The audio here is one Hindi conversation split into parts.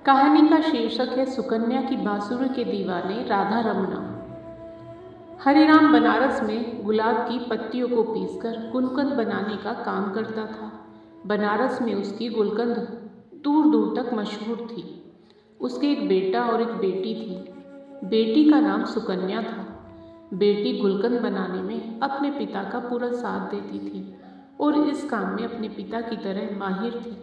कहानी का शीर्षक है सुकन्या की बांसुरी के दीवाने राधा रमना। हरिराम बनारस में गुलाब की पत्तियों को पीसकर गुलकंद बनाने का काम करता था। बनारस में उसकी गुलकंद दूर दूर तक मशहूर थी। उसके एक बेटा और एक बेटी थी। बेटी का नाम सुकन्या था। बेटी गुलकंद बनाने में अपने पिता का पूरा साथ देती थी और इस काम में अपने पिता की तरह माहिर थी।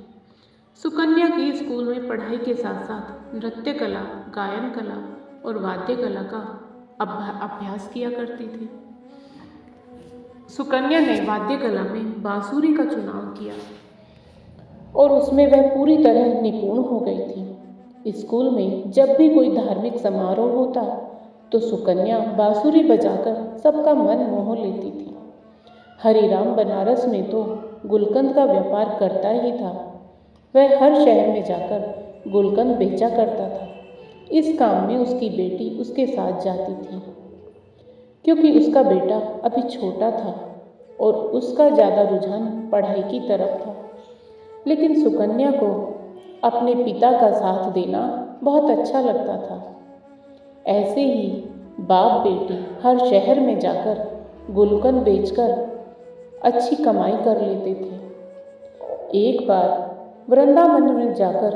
सुकन्या के स्कूल में पढ़ाई के साथ साथ नृत्य कला, गायन कला और वाद्य कला का अभ्यास किया करती थी। सुकन्या ने वाद्य कला में बांसुरी का चुनाव किया और उसमें वह पूरी तरह निपुण हो गई थी। स्कूल में जब भी कोई धार्मिक समारोह होता तो सुकन्या बांसुरी बजाकर सबका मन मोह लेती थी। हरिराम बनारस में तो गुलकंद का व्यापार करता ही था। वह हर शहर में जाकर गुलकंद बेचा करता था। इस काम में उसकी बेटी उसके साथ जाती थी, क्योंकि उसका बेटा अभी छोटा था और उसका ज़्यादा रुझान पढ़ाई की तरफ था। लेकिन सुकन्या को अपने पिता का साथ देना बहुत अच्छा लगता था। ऐसे ही बाप बेटी हर शहर में जाकर गुलकंद बेचकर अच्छी कमाई कर लेते थे। एक बार वृंदावन में जाकर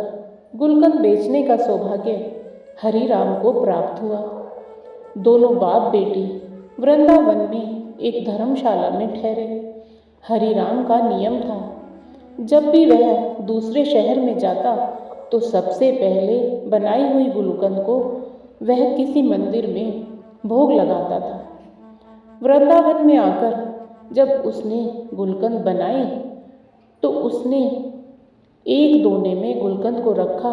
गुलकंद बेचने का सौभाग्य हरिराम को प्राप्त हुआ। दोनों बाप बेटी वृंदावन में एक धर्मशाला में ठहरे। हरिराम का नियम था, जब भी वह दूसरे शहर में जाता तो सबसे पहले बनाई हुई गुलकंद को वह किसी मंदिर में भोग लगाता था। वृंदावन में आकर जब उसने गुलकंद बनाई तो उसने एक दोने में गुलकंद को रखा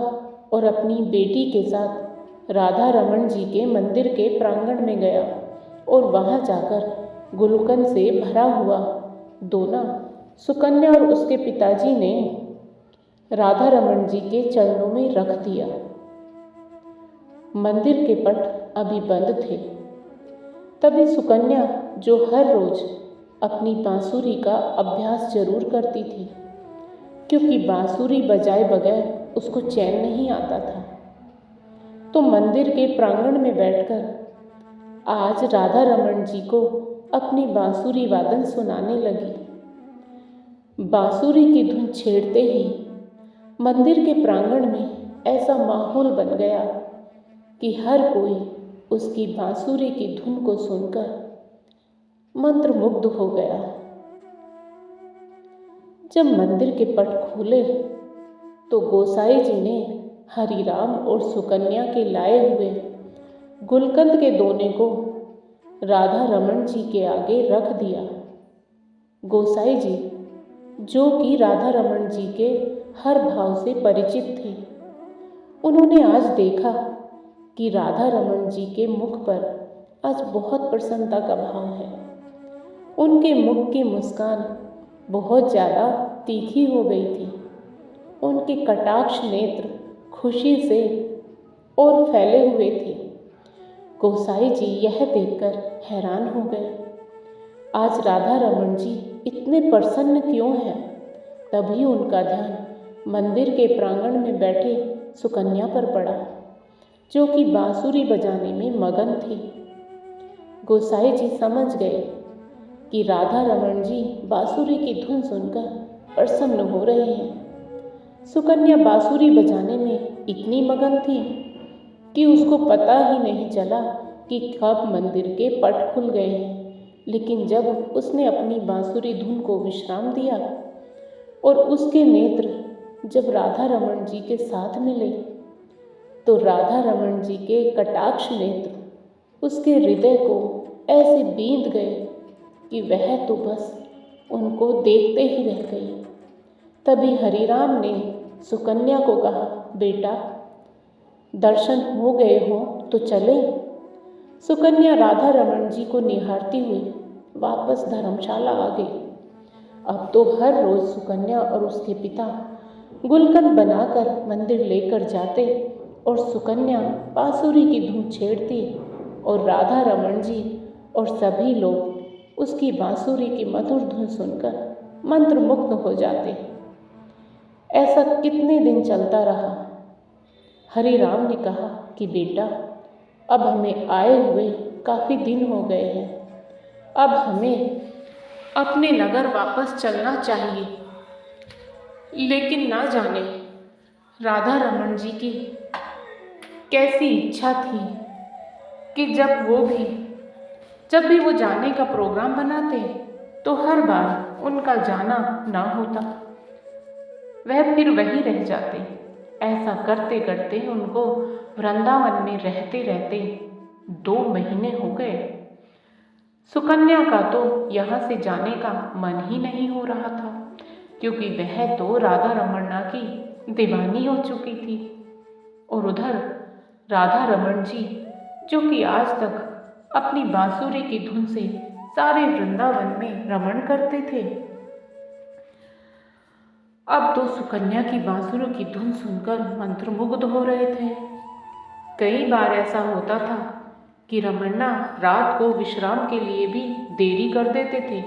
और अपनी बेटी के साथ राधा रमन जी के मंदिर के प्रांगण में गया और वहां जाकर गुलकंद से भरा हुआ दोना सुकन्या और उसके पिताजी ने राधा रमन जी के चरणों में रख दिया। मंदिर के पट अभी बंद थे। तभी सुकन्या, जो हर रोज अपनी बांसुरी का अभ्यास जरूर करती थी, क्योंकि बांसुरी बजाए बगैर उसको चैन नहीं आता था, तो मंदिर के प्रांगण में बैठकर आज राधा रमन जी को अपनी बांसुरी वादन सुनाने लगी। बांसुरी की धुन छेड़ते ही मंदिर के प्रांगण में ऐसा माहौल बन गया कि हर कोई उसकी बांसुरी की धुन को सुनकर मंत्रमुग्ध हो गया। जब मंदिर के पट खुले तो गोसाई जी ने हरिराम और सुकन्या के लाए हुए गुलकंद के दोने को राधा रमन जी के आगे रख दिया। गोसाई जी, जो कि राधा रमन जी के हर भाव से परिचित थे, उन्होंने आज देखा कि राधा रमन जी के मुख पर आज बहुत प्रसन्नता का भाव है। उनके मुख की मुस्कान बहुत ज़्यादा तीखी हो गई थी। उनके कटाक्ष नेत्र खुशी से और फैले हुए थे। गोसाई जी यह देखकर हैरान हो गए। आज राधा रमन जी इतने प्रसन्न क्यों हैं? तभी उनका ध्यान मंदिर के प्रांगण में बैठे सुकन्या पर पड़ा, जो कि बांसुरी बजाने में मगन थी। गोसाई जी समझ गए कि राधा रमन जी बांसुरी की धुन सुनकर प्रसन्न हो रहे हैं। सुकन्या बांसुरी बजाने में इतनी मगन थी कि उसको पता ही नहीं चला कि कब मंदिर के पट खुल गए हैं। लेकिन जब उसने अपनी बांसुरी धुन को विश्राम दिया और उसके नेत्र जब राधा रमन जी के साथ मिले, तो राधा रमन जी के कटाक्ष नेत्र उसके हृदय को ऐसे बींध गए कि वह तो बस उनको देखते ही रह गई। तभी हरिराम ने सुकन्या को कहा, बेटा, दर्शन हो गए हो तो चले। सुकन्या राधा रमन जी को निहारती हुई वापस धर्मशाला आ गई। अब तो हर रोज सुकन्या और उसके पिता गुलकंद बनाकर मंदिर लेकर जाते और सुकन्या बांसुरी की धुन छेड़ती और राधा रमन जी और सभी लोग उसकी बांसुरी की मधुर धुन सुनकर मंत्रमुग्ध हो जाते। ऐसा कितने दिन चलता रहा। हरि राम ने कहा कि बेटा, अब हमें आए हुए काफ़ी दिन हो गए हैं, अब हमें अपने नगर वापस चलना चाहिए। लेकिन ना जाने राधा रमन जी की कैसी इच्छा थी कि जब भी वो जाने का प्रोग्राम बनाते तो हर बार उनका जाना ना होता, वह फिर वहीं रह जाते। ऐसा करते करते उनको वृंदावन में रहते रहते 2 महीने हो गए। सुकन्या का तो यहाँ से जाने का मन ही नहीं हो रहा था, क्योंकि वह तो राधा रमन्ना की दीवानी हो चुकी थी। और उधर राधा रमन जी, जो कि आज तक अपनी बांसुरी की धुन से सारे वृंदावन में रमण करते थे, अब तो सुकन्या की बांसुरी की धुन सुनकर मंत्रमुग्ध हो रहे थे। कई बार ऐसा होता था कि रमन्ना रात को विश्राम के लिए भी देरी कर देते थे,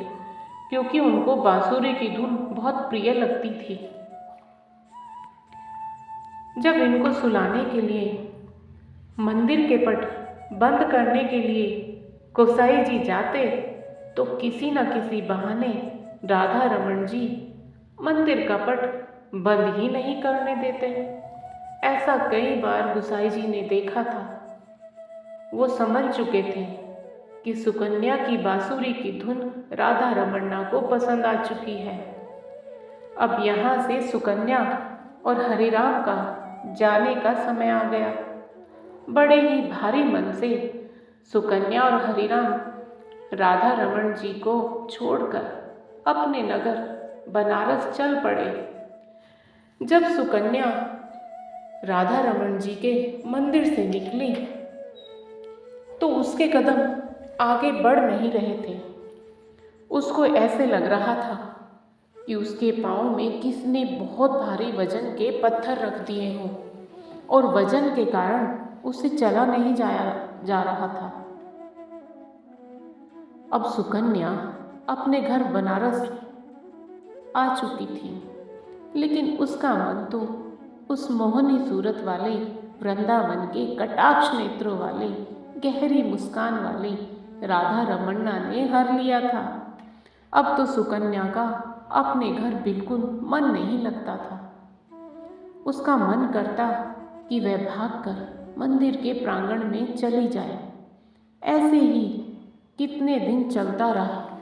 क्योंकि उनको बांसुरी की धुन बहुत प्रिय लगती थी। जब इनको सुलाने के लिए, मंदिर के पट बंद करने के लिए गोसाई जी जाते, तो किसी न किसी बहाने राधा रमन जी मंदिर का पट बंद ही नहीं करने देते। ऐसा कई बार गोसाई जी ने देखा था। वो समझ चुके थे कि सुकन्या की बांसुरी की धुन राधा रमन्ना को पसंद आ चुकी है। अब यहाँ से सुकन्या और हरिराम का जाने का समय आ गया। बड़े ही भारी मन से सुकन्या और हरिराम राधा रमन जी को छोड़कर अपने नगर बनारस चल पड़े। जब सुकन्या राधा रमन जी के मंदिर से निकली तो उसके कदम आगे बढ़ नहीं रहे थे। उसको ऐसे लग रहा था कि उसके पाँव में किसने बहुत भारी वजन के पत्थर रख दिए हों, और वजन के कारण उसे चला नहीं जा रहा था। अब सुकन्या अपने घर बनारस आ चुकी थी, लेकिन उसका मन तो उस मोहनी सूरत वाले वृंदावन के कटाक्ष नेत्रों वाले गहरी मुस्कान वाली राधा रमन्ना ने हर लिया था। अब तो सुकन्या का अपने घर बिल्कुल मन नहीं लगता था। उसका मन करता कि वह भागकर मंदिर के प्रांगण में चली जाए। ऐसे ही कितने दिन चलता रहा।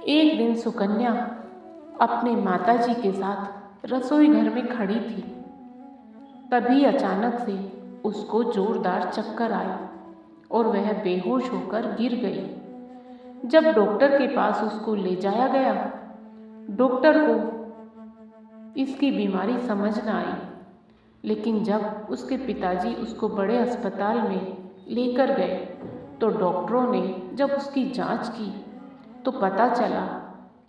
एक दिन सुकन्या अपने माताजी के साथ रसोई घर में खड़ी थी। तभी अचानक से उसको जोरदार चक्कर आया और वह बेहोश होकर गिर गई। जब डॉक्टर के पास उसको ले जाया गया, डॉक्टर को इसकी बीमारी समझ न आई, लेकिन जब उसके पिताजी उसको बड़े अस्पताल में लेकर गए तो डॉक्टरों ने जब उसकी जांच की तो पता चला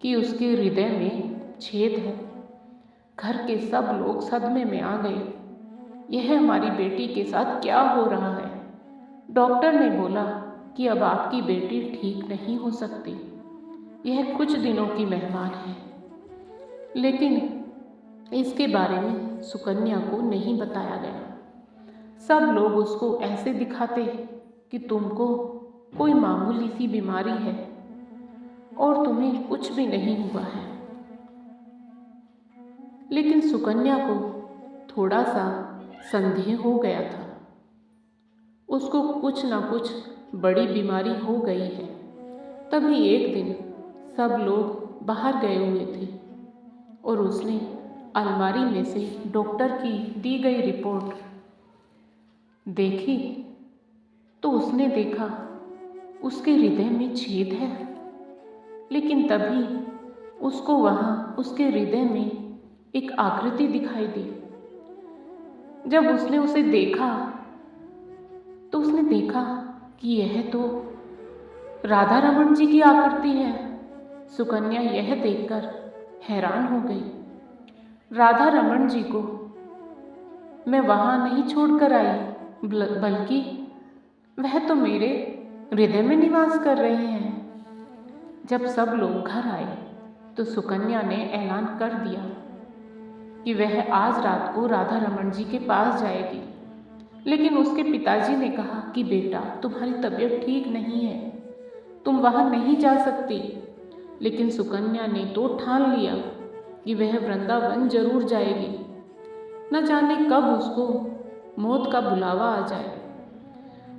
कि उसके हृदय में छेद है। घर के सब लोग सदमे में आ गए। यह हमारी बेटी के साथ क्या हो रहा है? डॉक्टर ने बोला कि अब आपकी बेटी ठीक नहीं हो सकती, यह कुछ दिनों की मेहमान है। लेकिन इसके बारे में सुकन्या को नहीं बताया गया। सब लोग उसको ऐसे दिखाते कि तुमको कोई मामूली सी बीमारी है और तुम्हें कुछ भी नहीं हुआ है। लेकिन सुकन्या को थोड़ा सा संदेह हो गया था। उसको कुछ ना कुछ बड़ी बीमारी हो गई है। तभी एक दिन सब लोग बाहर गए हुए थे और उसने अलमारी में से डॉक्टर की दी गई रिपोर्ट देखी तो उसने देखा उसके हृदय में छेद है। लेकिन तभी उसको वहाँ उसके हृदय में एक आकृति दिखाई दी। जब उसने उसे देखा तो उसने देखा कि यह तो राधा रमन जी की आकृति है। सुकन्या यह देखकर हैरान हो गई। राधा रमन जी को मैं वहाँ नहीं छोड़कर आई, बल्कि वह तो मेरे हृदय में निवास कर रहे हैं। जब सब लोग घर आए तो सुकन्या ने ऐलान कर दिया कि वह आज रात को राधा रमन जी के पास जाएगी लेकिन उसके पिताजी ने कहा कि बेटा, तुम्हारी तबीयत ठीक नहीं है, तुम वहाँ नहीं जा सकती। लेकिन सुकन्या ने तो ठान लिया कि वह वृंदावन जरूर जाएगी। न जाने कब उसको मौत का बुलावा आ जाए।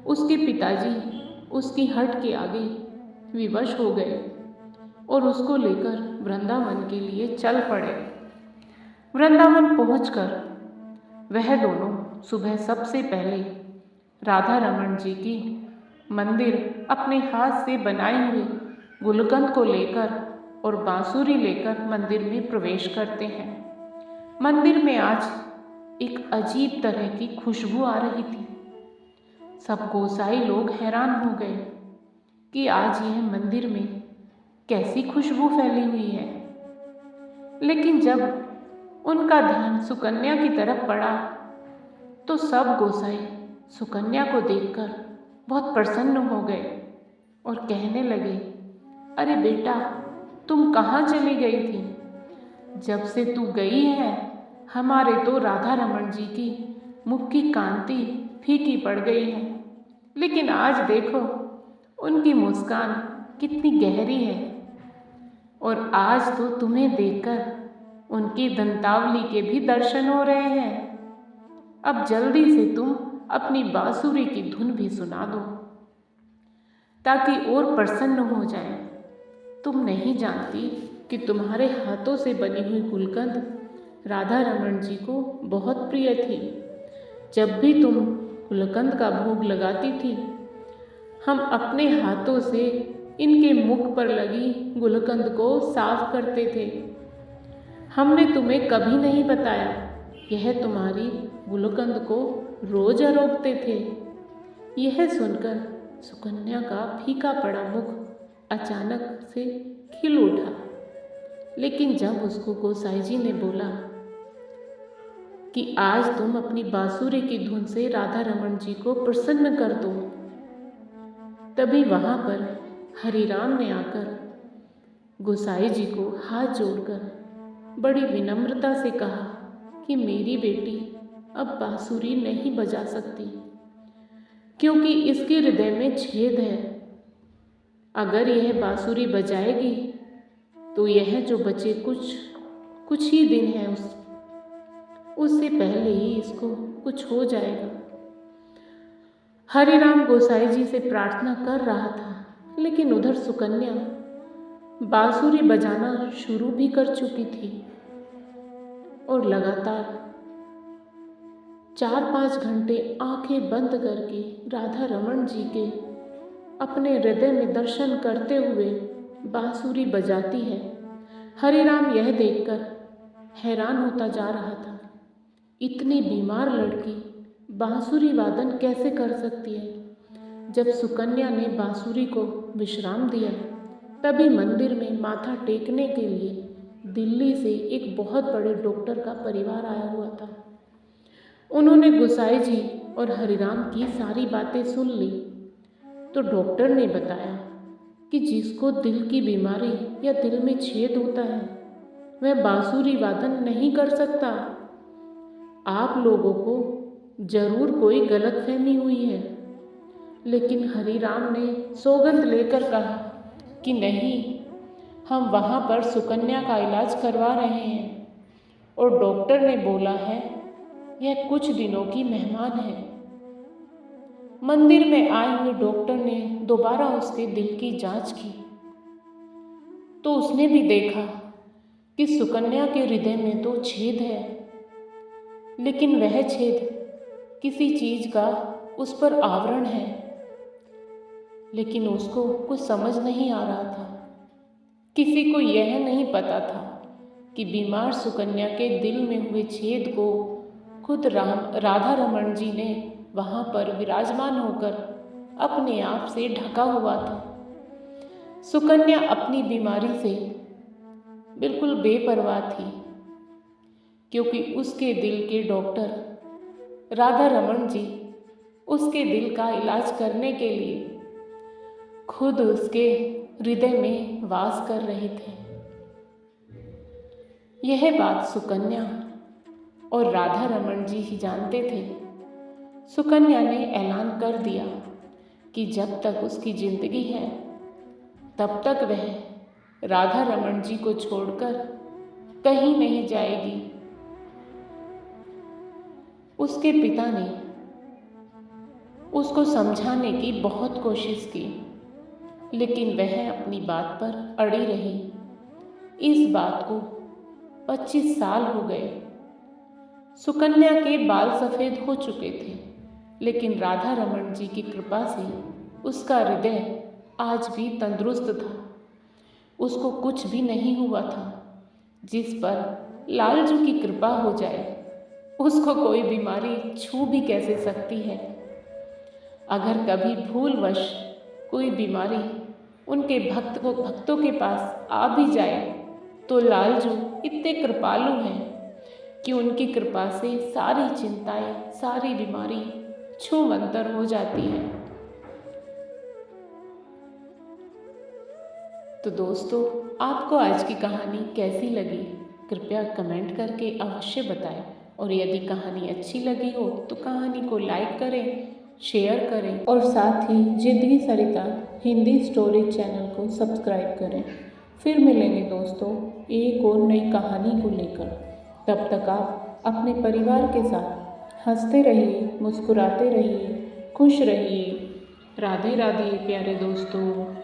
उसके पिताजी उसकी हट के आगे विवश हो गए और उसको लेकर वृंदावन के लिए चल पड़े। वृंदावन पहुंचकर वह दोनों सुबह सबसे पहले राधा रमन जी की मंदिर अपने हाथ से बनाए हुए गुलकंद को लेकर और बांसुरी लेकर मंदिर में प्रवेश करते हैं। मंदिर में आज एक अजीब तरह की खुशबू आ रही थी। सब गोसाई लोग हैरान हो गए कि आज यह मंदिर में कैसी खुशबू फैली हुई है। लेकिन जब उनका ध्यान सुकन्या की तरफ पड़ा तो सब गोसाई सुकन्या को देखकर बहुत प्रसन्न हो गए और कहने लगे, अरे बेटा, तुम कहाँ चली गई थी? जब से तू गई है हमारे तो राधा रमन जी की मुख की कांति फीकी पड़ गई है। लेकिन आज देखो उनकी मुस्कान कितनी गहरी है और आज तो तुम्हें देखकर उनकी दंतावली के भी दर्शन हो रहे हैं। अब जल्दी से तुम अपनी बांसुरी की धुन भी सुना दो ताकि और प्रसन्न हो जाए। तुम नहीं जानती कि तुम्हारे हाथों से बनी हुई गुलकंद राधा रमन जी को बहुत प्रिय थी। जब भी तुम गुलकंद का भोग लगाती थी, हम अपने हाथों से इनके मुख पर लगी गुलकंद को साफ करते थे। हमने तुम्हें कभी नहीं बताया, यह तुम्हारी गुलकंद को रोज आरोपते थे। यह सुनकर सुकन्या का फीका पड़ा मुख अचानक से खिल उठा। लेकिन जब उसको गोसाई जी ने बोला कि आज तुम अपनी बांसुरी की धुन से राधा रमन जी को प्रसन्न कर दो, तभी वहां पर हरिराम ने आकर गोसाई जी को हाथ जोड़कर बड़ी विनम्रता से कहा कि मेरी बेटी अब बांसुरी नहीं बजा सकती क्योंकि इसके हृदय में छेद है। अगर यह बांसुरी बजाएगी तो यह जो बचे कुछ ही दिन हैं उससे पहले ही इसको कुछ हो जाएगा। हरिराम गोसाई जी से प्रार्थना कर रहा था, लेकिन उधर सुकन्या बांसुरी बजाना शुरू भी कर चुकी थी और लगातार 4-5 घंटे आंखें बंद करके राधा रमन जी के अपने हृदय में दर्शन करते हुए बांसुरी बजाती है। हरिराम यह देखकर हैरान होता जा रहा था। इतनी बीमार लड़की बांसुरी वादन कैसे कर सकती है? जब सुकन्या ने बांसुरी को विश्राम दिया, तभी मंदिर में माथा टेकने के लिए दिल्ली से एक बहुत बड़े डॉक्टर का परिवार आया हुआ था। उन्होंने गोसाई जी और हरिराम की सारी बातें सुन ली तो डॉक्टर ने बताया कि जिसको दिल की बीमारी या दिल में छेद होता है वह बांसुरी वादन नहीं कर सकता। आप लोगों को जरूर कोई गलतफहमी हुई है। लेकिन हरिराम ने सौगंध लेकर कहा कि नहीं, हम वहाँ पर सुकन्या का इलाज करवा रहे हैं और डॉक्टर ने बोला है यह कुछ दिनों की मेहमान है। मंदिर में आए हुए डॉक्टर ने दोबारा उसके दिल की जांच की तो उसने भी देखा कि सुकन्या के हृदय में तो छेद है, लेकिन वह छेद किसी चीज का उस पर आवरण है। लेकिन उसको कुछ समझ नहीं आ रहा था। किसी को यह नहीं पता था कि बीमार सुकन्या के दिल में हुए छेद को खुद राधा रमन जी ने वहाँ पर विराजमान होकर अपने आप से ढका हुआ था। सुकन्या अपनी बीमारी से बिल्कुल बेपरवाह थी क्योंकि उसके दिल के डॉक्टर राधा रमन जी उसके दिल का इलाज करने के लिए खुद उसके हृदय में वास कर रहे थे। यह बात सुकन्या और राधा रमन जी ही जानते थे। सुकन्या ने ऐलान कर दिया कि जब तक उसकी जिंदगी है तब तक वह राधा रमन जी को छोड़कर कहीं नहीं जाएगी। उसके पिता ने उसको समझाने की बहुत कोशिश की, लेकिन वह अपनी बात पर अड़ी रही। इस बात को 25 साल हो गए। सुकन्या के बाल सफ़ेद हो चुके थे, लेकिन राधा रमन जी की कृपा से उसका हृदय आज भी तंदुरुस्त था। उसको कुछ भी नहीं हुआ था। जिस पर लालजू की कृपा हो जाए, उसको कोई बीमारी छू भी कैसे सकती है। अगर कभी भूलवश कोई बीमारी उनके भक्तों के पास आ भी जाए, तो लालजू इतने कृपालु हैं कि उनकी कृपा से सारी चिंताएं, सारी बीमारी छूमंतर हो जाती है। तो दोस्तों, आपको आज की कहानी कैसी लगी? कृपया कमेंट करके अवश्य बताएं। और यदि कहानी अच्छी लगी हो तो कहानी को लाइक करें, शेयर करें और साथ ही जिंदगी सरिता हिंदी स्टोरी चैनल को सब्सक्राइब करें। फिर मिलेंगे दोस्तों एक और नई कहानी को लेकर। तब तक आप अपने परिवार के साथ हंसते रहिए, मुस्कुराते रहिए, खुश रहिए। राधे राधे प्यारे दोस्तों।